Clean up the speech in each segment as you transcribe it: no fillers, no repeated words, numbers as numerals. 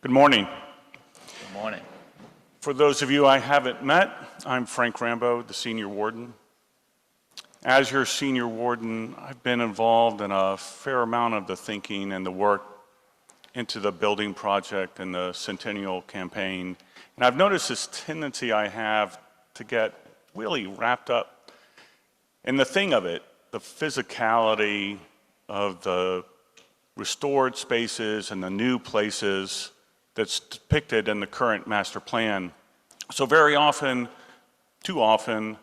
Good morning. Good morning. For those of you I haven't met, I'm Frank Rambo, the senior warden. As your senior warden, I've been involved in a fair amount of the thinking and the work into the building project and the Centennial campaign. And I've noticed this tendency I have to get really wrapped up in the thing of it, the physicality of the restored spaces and the new places that's depicted in the current master plan. So very often, too often,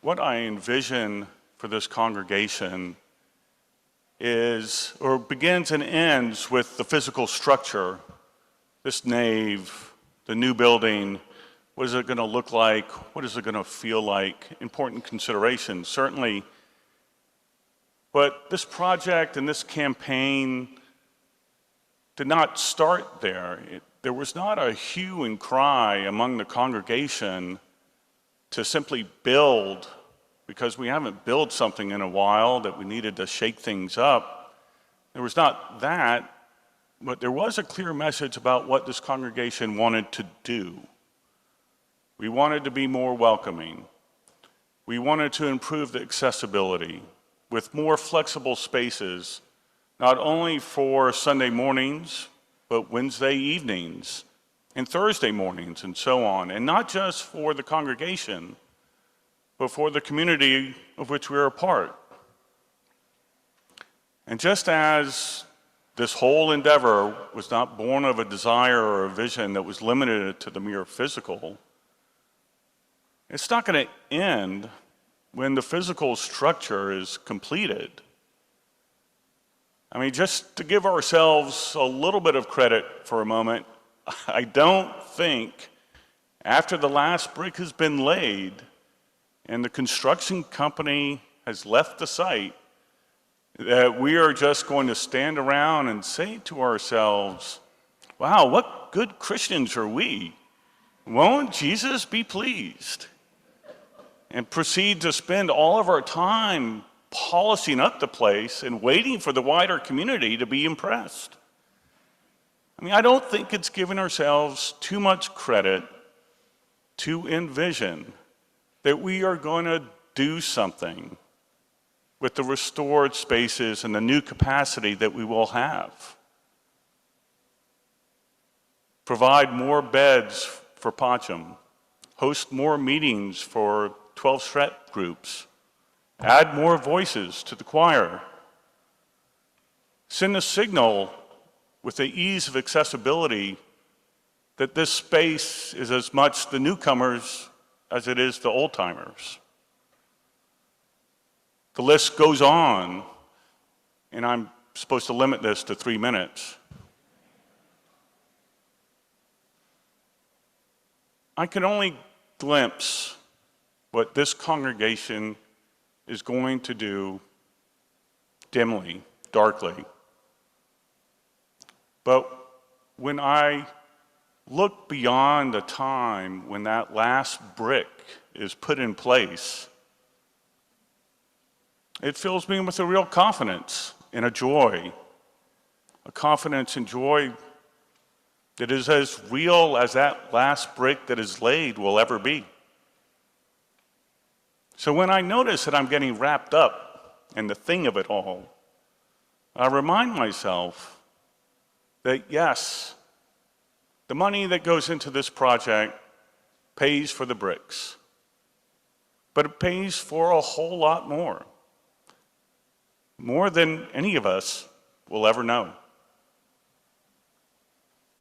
what I envision for this congregation is, or begins and ends with the physical structure, this nave, the new building. What is it going to look like? What is it going to feel like? Important considerations, certainly. But this project and this campaign did not start there. There was not a hue and cry among the congregation to simply build, because we haven't built something in a while that we needed to shake things up. There was not that, but there was a clear message about what this congregation wanted to do. We wanted to be more welcoming. We wanted to improve the accessibility with more flexible spaces, not only for Sunday mornings, but Wednesday evenings and Thursday mornings and so on. And not just for the congregation, but for the community of which we're a part. And just as this whole endeavor was not born of a desire or a vision that was limited to the mere physical, it's not going to end when the physical structure is completed. I mean, just to give ourselves a little bit of credit for a moment, I don't think after the last brick has been laid and the construction company has left the site, that we are just going to stand around and say to ourselves, wow, what good Christians are we? Won't Jesus be pleased? And proceed to spend all of our time polishing up the place and waiting for the wider community to be impressed. I mean, I don't think it's giving ourselves too much credit to envision that we are going to do something with the restored spaces and the new capacity that we will have. Provide more beds for Pacham, host more meetings for 12-step groups, add more voices to the choir, send a signal with the ease of accessibility that this space is as much the newcomers as it is the old-timers. The list goes on, and I'm supposed to limit this to 3 minutes. I can only glimpse what this congregation is going to do dimly, darkly. But when I look beyond the time when that last brick is put in place, it fills me with a real confidence and a joy, a confidence and joy that is as real as that last brick that is laid will ever be. So when I notice that I'm getting wrapped up in the thing of it all, I remind myself that yes, the money that goes into this project pays for the bricks, but it pays for a whole lot more than any of us will ever know.